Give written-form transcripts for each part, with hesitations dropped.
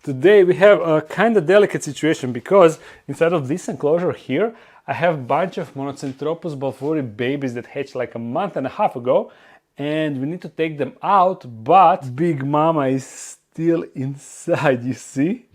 Today we have a kind of delicate situation because inside of this enclosure here I have a bunch of Monocentropus Balfouri babies that hatched like a month and a half ago, and we need to take them out, but Big Mama is still inside, you see?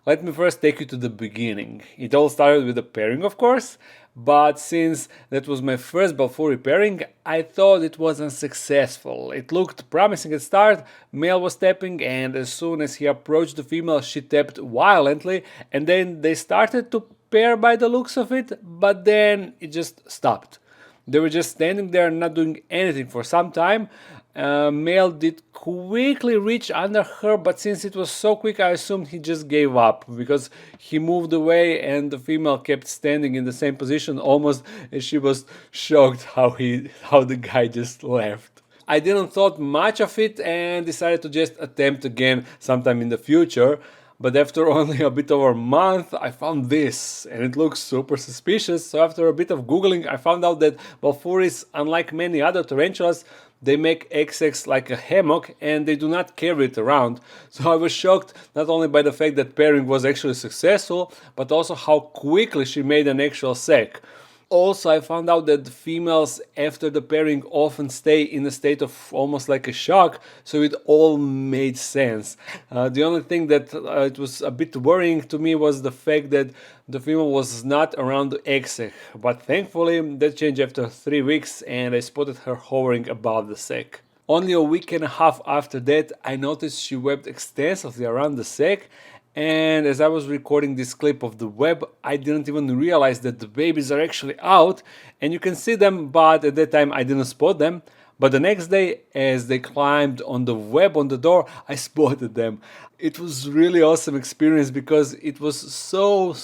Let me first take you to the beginning. It all started with a pairing, of course, but since that was my first Balfouri pairing, I thought it was unsuccessful. It looked promising at start, male was tapping, and as soon as he approached the female, she tapped violently, and then they started to pair by the looks of it, but then it just stopped. They were just standing there not doing anything for some time. Male did quickly reach under her, but since it was so quick, I assumed he just gave up because he moved away and the female kept standing in the same position, almost as she was shocked how the guy just left. I didn't thought much of it and decided to just attempt again sometime in the future. But after only a bit over a month, I found this, and it looks super suspicious. So after a bit of googling, I found out that Balfouris, unlike many other tarantulas, they make eggs like a hammock and they do not carry it around. So I was shocked not only by the fact that pairing was actually successful, but also how quickly she made an actual sac. Also, I found out that the females after the pairing often stay in a state of almost like a shock, so it all made sense. The only thing that it was a bit worrying to me was the fact that the female was not around the egg sac, but thankfully that changed after 3 weeks and I spotted her hovering above the sac. Only a week and a half after that, I noticed she webbed extensively around the sac. And as I was recording this clip of the web, I didn't even realize that the babies are actually out, and you can see them, but at that time I didn't spot them. But the next day, as they climbed on the web on the door, I spotted them. It was really awesome experience because it was so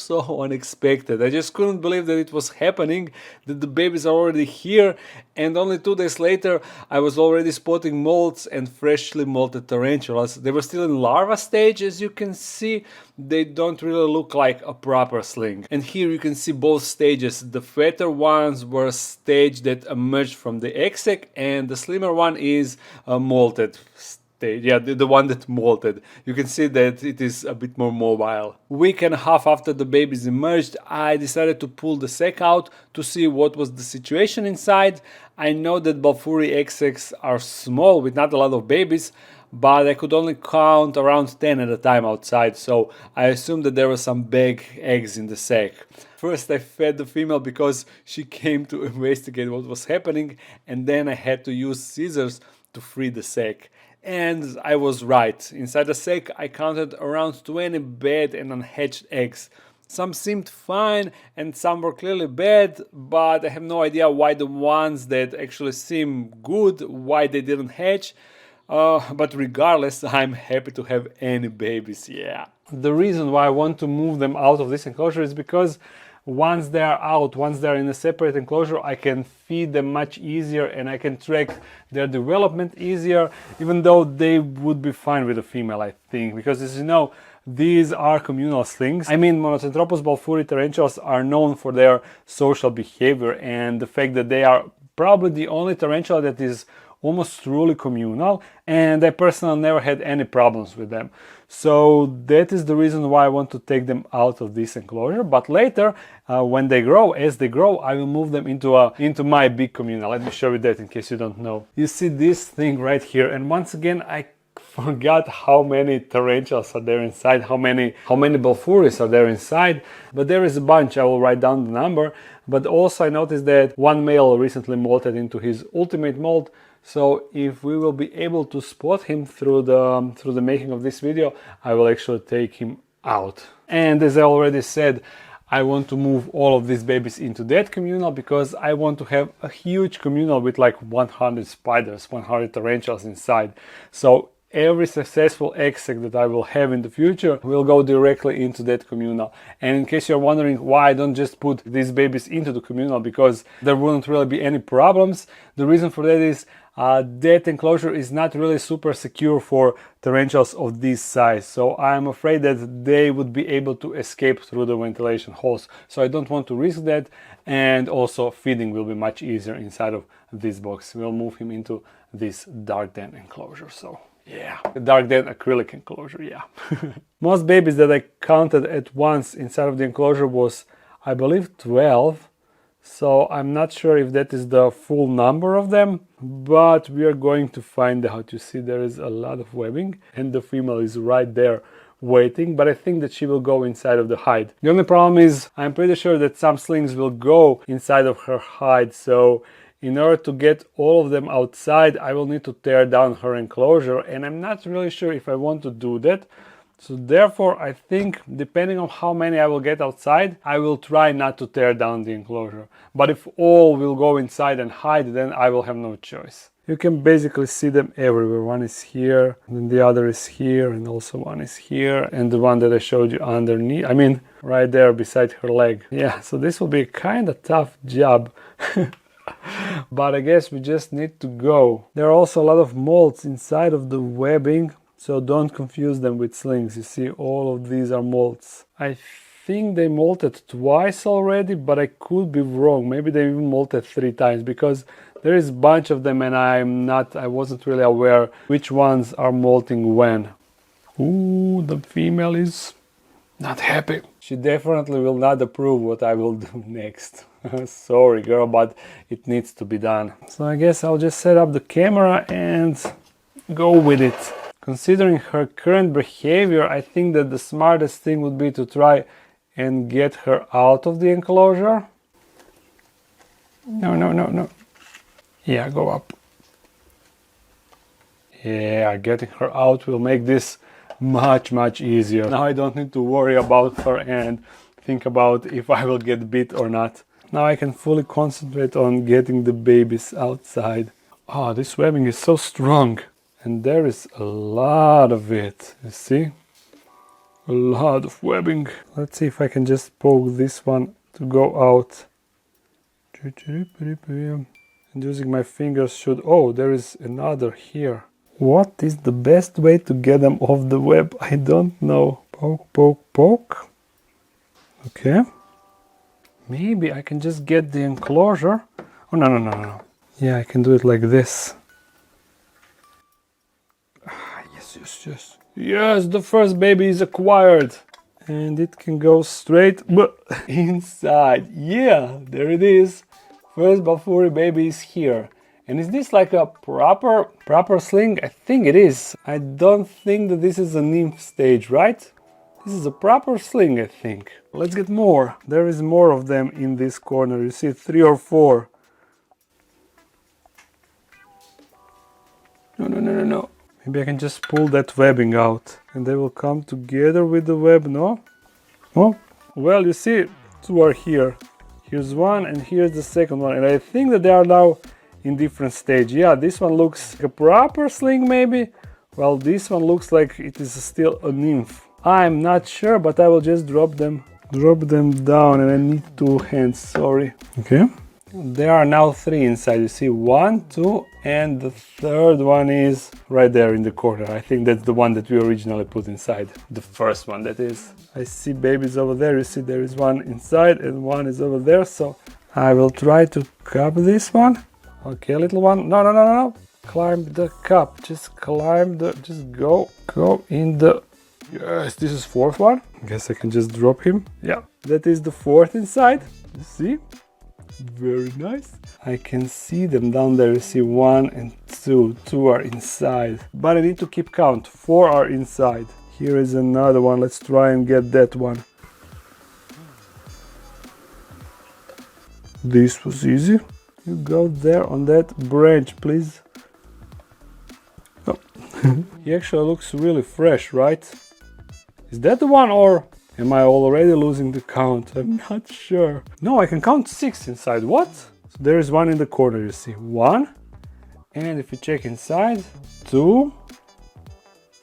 unexpected. I just couldn't believe that it was happening, that the babies are already here, and only 2 days later I was already spotting molts and freshly molted tarantulas. They were still in larva stage, as you can see. They don't really look like a proper sling. And here you can see both stages. The fatter ones were a stage that emerged from the egg sac, and the slimmer one is a molted stage. Yeah, the one that molted. You can see that it is a bit more mobile. Week and a half after the babies emerged, I decided to pull the sac out to see what was the situation inside. I know that Balfouri egg sacs are small with not a lot of babies, but I could only count around 10 at a time outside, so I assumed that there were some big eggs in the sac. First I fed the female because she came to investigate what was happening, and then I had to use scissors to free the sac. And I was right. Inside the sac I counted around 20 bad and unhatched eggs. Some seemed fine and some were clearly bad, but I have no idea why the ones that actually seem good, why they didn't hatch. But regardless, I'm happy to have any babies, yeah. The reason why I want to move them out of this enclosure is because once they are out, once they are in a separate enclosure, I can feed them much easier and I can track their development easier, even though they would be fine with a female, I think, because as you know, these are communal slings. I mean, Monocentropus balfouri tarantulas are known for their social behavior and the fact that they are probably the only tarantula that is almost truly communal, and I personally never had any problems with them. So that is the reason why I want to take them out of this enclosure. But later, when they grow, as they grow, I will move them into my big communal. Let me show you that in case you don't know. You see this thing right here, and once again I forgot how many tarantulas are there inside, how many Balfouris are there inside, but there is a bunch. I will write down the number. But also I noticed that one male recently molted into his ultimate molt. So if we will be able to spot him through the making of this video, I will actually take him out. And as I already said, I want to move all of these babies into that communal because I want to have a huge communal with like 100 spiders, 100 tarantulas inside. So every successful egg sac that I will have in the future will go directly into that communal. And in case you're wondering why I don't just put these babies into the communal, because there wouldn't really be any problems, the reason for that is that enclosure is not really super secure for tarantulas of this size, so I'm afraid that they would be able to escape through the ventilation holes. So I don't want to risk that, and also feeding will be much easier inside of this box. We'll move him into this dark den enclosure. So yeah, the dark den acrylic enclosure, yeah. Most babies that I counted at once inside of the enclosure was, I believe, 12. So I'm not sure if that is the full number of them, but we are going to find out. You see, there is a lot of webbing and the female is right there waiting, but I think that she will go inside of the hide. The only problem is I'm pretty sure that some slings will go inside of her hide, so in order to get all of them outside, I will need to tear down her enclosure, and I'm not really sure if I want to do that. So therefore, I think, depending on how many I will get outside, I will try not to tear down the enclosure. But if all will go inside and hide, then I will have no choice. You can basically see them everywhere. One is here, and then the other is here, and also one is here, and the one that I showed you underneath, I mean, right there beside her leg. Yeah, so this will be a kind of tough job. But I guess we just need to go. There are also a lot of molds inside of the webbing, so don't confuse them with slings. You see, all of these are molds. I think they molted twice already, but I could be wrong. Maybe they even molted 3 times, because there is a bunch of them and I wasn't really aware which ones are molting when. Ooh, the female is not happy. She definitely will not approve what I will do next. Sorry girl, but it needs to be done. So I guess I'll just set up the camera and go with it. Considering her current behavior, I think that the smartest thing would be to try and get her out of the enclosure. No. Yeah, go up. Yeah, getting her out will make this much easier. Now I don't need to worry about her and think about if I will get bit or not. Now I can fully concentrate on getting the babies outside. Oh, this webbing is so strong. And there is a lot of it, you see? A lot of webbing. Let's see if I can just poke this one to go out. And using my fingers should... Oh, there is another here. What is the best way to get them off the web? I don't know. Poke. Okay. Maybe I can just get the enclosure. Oh, no. Yeah, I can do it like this. Yes. Yes, the first baby is acquired. And it can go straight inside. Yeah, there it is. First Balfouri baby is here. And is this like a proper sling? I think it is. I don't think that this is a nymph stage, right? This is a proper sling, I think. Let's get more. There is more of them in this corner. You see 3 or 4. No. Maybe I can just pull that webbing out and they will come together with the web, no? Oh, well, you see, 2 are here. Here's one and here's the second one. And I think that they are now in different stage. Yeah, this one looks like a proper sling maybe. Well, this one looks like it is still a nymph. I'm not sure, but I will just drop them down, and I need 2 hands, sorry. Okay. There are now 3 inside. You see 1, 2, and the third one is right there in the corner. I think that's the one that we originally put inside. The first one, that is. I see babies over there. You see there is one inside and one is over there. So I will try to cup this one. Okay, little one. No. Climb the cup. Just go in the... Yes, this is 4th one. I guess I can just drop him. Yeah, that is the 4th inside. You see? Very nice. I can see them down there. You see 1 and 2. 2 are inside. But I need to keep count. 4 are inside. Here is another one. Let's try and get that one. This was easy. You go there on that branch, please. Oh. He actually looks really fresh, right? Is that the one, or am I already losing the count? I'm not sure. No, I can count 6 inside. What? So there is one in the corner, you see. 1. And if you check inside, 2,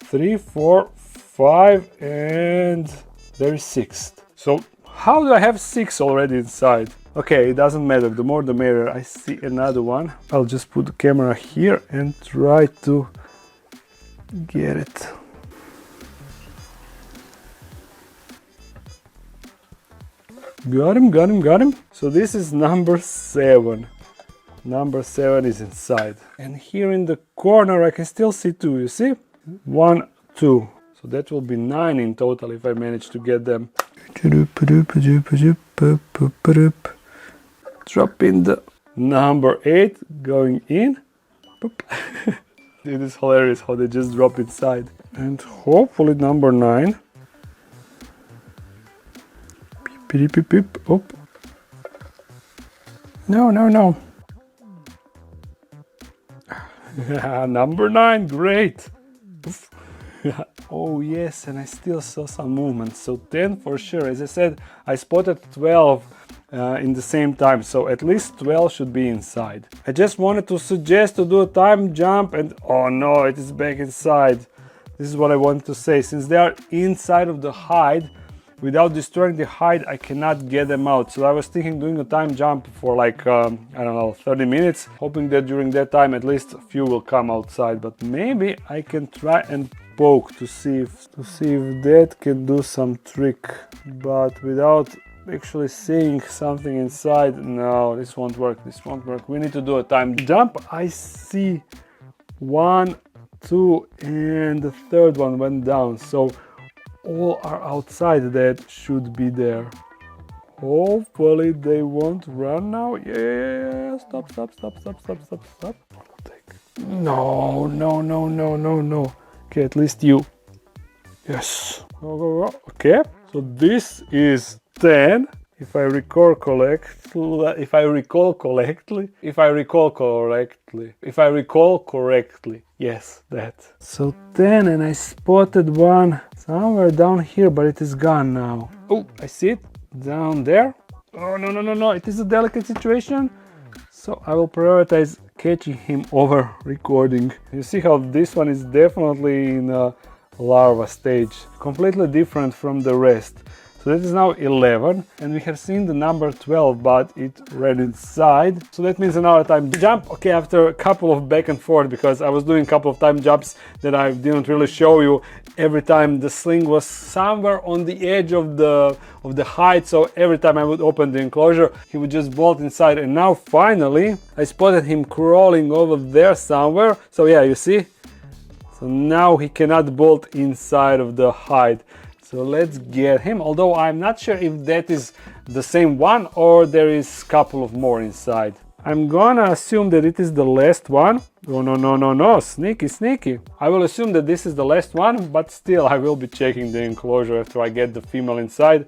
3, 4, 5, and there is 6th. So how do I have 6 already inside? Okay, it doesn't matter. The more the merrier. I see another one. I'll just put the camera here and try to get it. Got him, got him, got him. So this is number 7. Number 7 is inside. And here in the corner I can still see 2, you see? 1, 2. So that will be 9 in total if I manage to get them. Drop in the number 8, going in. It is hilarious how they just drop inside. And hopefully number 9. Beep, beep, beep. Oh. No, no, no. Number 9, great. Oh yes, and I still saw some movement. So 10 for sure. As I said, I spotted 12 in the same time, so at least 12 should be inside. I just wanted to suggest to do a time jump, and oh no, it is back inside. This is what I wanted to say. Since they are inside of the hide, without destroying the hide, I cannot get them out. So I was thinking doing a time jump for like, I don't know, 30 minutes, hoping that during that time at least a few will come outside. But maybe I can try and poke to see if that can do some trick. But without actually seeing something inside, no, this won't work, this won't work. We need to do a time jump. I see 1, 2, and the third one went down. So all are outside that should be there. Hopefully they won't run now. Yeah, stop. No, no, no, no, no, no. Okay, at least you. Yes. Okay, so this is 10. If I recall correctly, yes, that. So 10, and I spotted one somewhere down here, but it is gone now. Oh, I see it down there. Oh, no, no, no, no, it is a delicate situation. So I will prioritize catching him over recording. You see how this one is definitely in a larva stage, completely different from the rest. So that is now 11, and we have seen the number 12, but it ran inside. So that means another time jump. Okay, after a couple of back and forth, because I was doing a couple of time jumps that I didn't really show you. Every time the sling was somewhere on the edge of the hide, so every time I would open the enclosure, he would just bolt inside. And now finally, I spotted him crawling over there somewhere. So yeah, you see? So now he cannot bolt inside of the hide. So let's get him, although I'm not sure if that is the same one or there is a couple of more inside. I'm gonna assume that it is the last one. Oh, no, no, no, no, sneaky, sneaky. I will assume that this is the last one, but still I will be checking the enclosure after I get the female inside.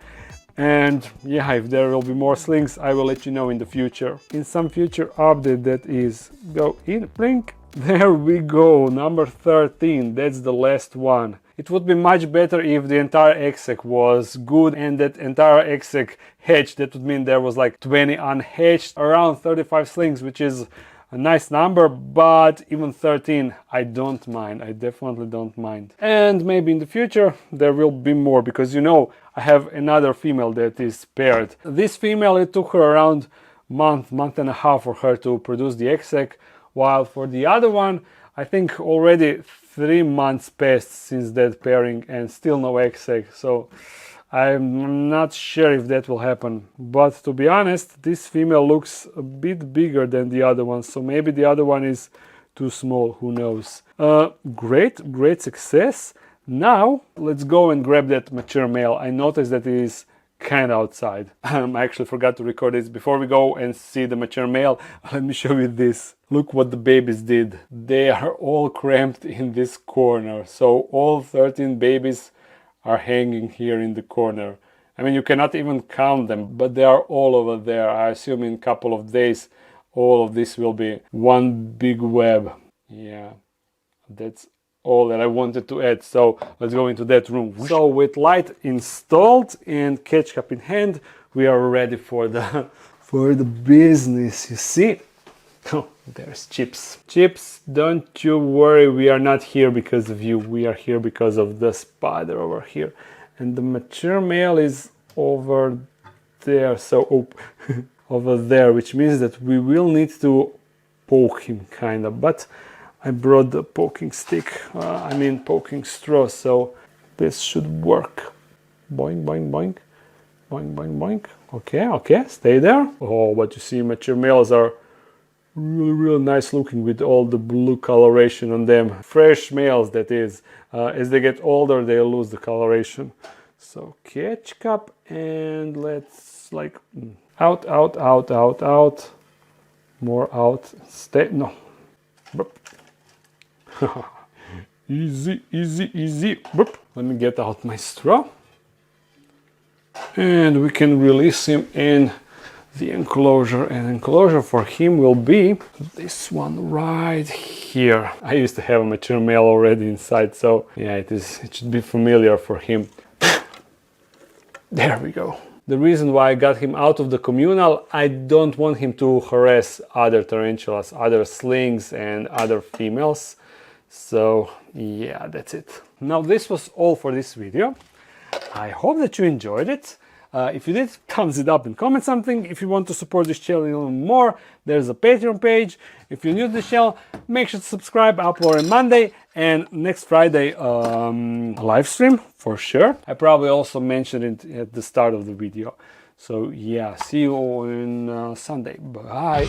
And yeah, if there will be more slings, I will let you know in the future. In some future update, that is. Go in, blink. There we go, number 13, that's the last one. It would be much better if the entire exec was good and that entire exec hatched. That would mean there was like 20 unhatched, around 35 slings, which is a nice number, but even 13, I don't mind. I definitely don't mind. And maybe in the future there will be more, because you know, I have another female that is paired. This female, it took her around month and a half for her to produce the exec, while for the other one, I think already 3 months passed since that pairing and still no exec. So I'm not sure if that will happen. But to be honest, this female looks a bit bigger than the other one. So maybe the other one is too small, who knows. Great success. Now let's go and grab that mature male. I noticed that it is kind of outside. I actually forgot to record this. Before we go and see the mature male, let me show you this. Look what the babies did. They are all cramped in this corner. So all 13 babies are hanging here in the corner. I mean, you cannot even count them, but they are all over there. I assume in a couple of days all of this will be one big web. Yeah, that's all that I wanted to add. So let's go into that room. So with light installed and catch cup in hand, we are ready for the business. You see? Oh, there's Chips. Chips, don't you worry, we are not here because of you. We are here because of the spider over here. And the mature male is over there. So over there, which means that we will need to poke him kind of. But I brought the poking stick, poking straw, so this should work. Boing, boing, boing, boing, boing, boing. Okay, okay, stay there. Oh, but you see, mature males are really nice looking with all the blue coloration on them. Fresh males, that is. As they get older, they lose the coloration. So catch cup, and let's like out, out, out, out, out. More out. Stay. No. Easy, easy, easy. Boop. Let me get out my straw. And we can release him in the enclosure. And enclosure for him will be this one right here. I used to have a mature male already inside, so yeah, it should be familiar for him. There we go. The reason why I got him out of the communal, I don't want him to harass other tarantulas, other slings and other females. So yeah, that's it. Now this was all for this video. I hope that you enjoyed it. If you did, thumbs it up and comment something. If you want to support this channel even more, there's a Patreon page. If you're new to the channel, make sure to subscribe. I upload on Monday and next Friday live stream for sure. I probably also mentioned it at the start of the video. So yeah, see you on Sunday. Bye.